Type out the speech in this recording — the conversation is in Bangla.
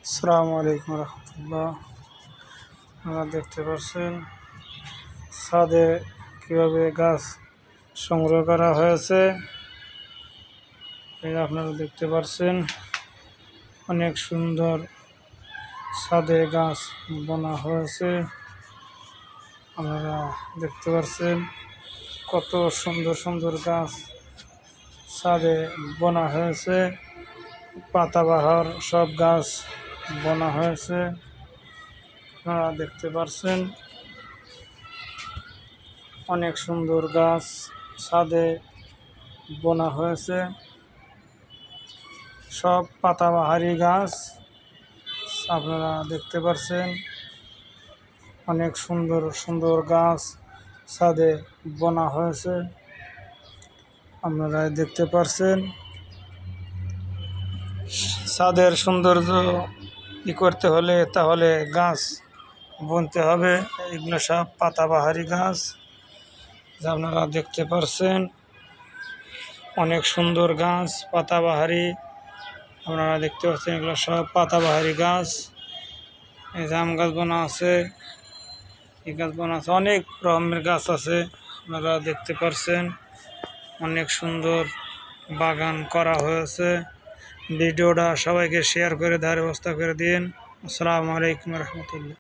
আসসালামু আলাইকুম রহমতুল্লাহ। আপনারা দেখতে পাচ্ছেন ছাদে কিভাবে গাছ সংগ্রহ করা হয়েছে। এই আপনারা দেখতে পাচ্ছেন অনেক সুন্দর ছাদে গাছ বোনা হয়েছে। আপনারা দেখতে পাচ্ছেন কত সুন্দর সুন্দর গাছ ছাদে বোনা হয়েছে। পাতাবাহার সব গাছ বোনা হয়েছে। আপনারা দেখতে পাচ্ছেন অনেক সুন্দর গাছ ছাদে বোনা হয়েছে। সব পাতাবাহারি গাছ আপনারা দেখতে পাচ্ছেন অনেক সুন্দর সুন্দর গাছ ছাদে বোনা হয়েছে। আপনারা দেখতে পাচ্ছেন ছাদের সৌন্দর্য করতে হলে তাহলে গাছ বুনতে হবে। এগুলো সব পাতাবাহারি গাছ আপনারা দেখতে পাচ্ছেন অনেক সুন্দর গাছ পাতাবাহারি। আপনারা দেখতে পাচ্ছেন এগুলো সব পাতাবাহারি গাছ। এই জাম গাছ বোনা আছে, এই গাছ বোনা আছে, অনেক রকমের গাছ আছে। আপনারা দেখতে পাচ্ছেন অনেক সুন্দর বাগান করা হয়েছে। ভিডিওটা সবাইকে শেয়ার করে দেওয়ার ব্যবস্থা করে দিন। আসসালামু আলাইকুম রহমতুল্লাহ।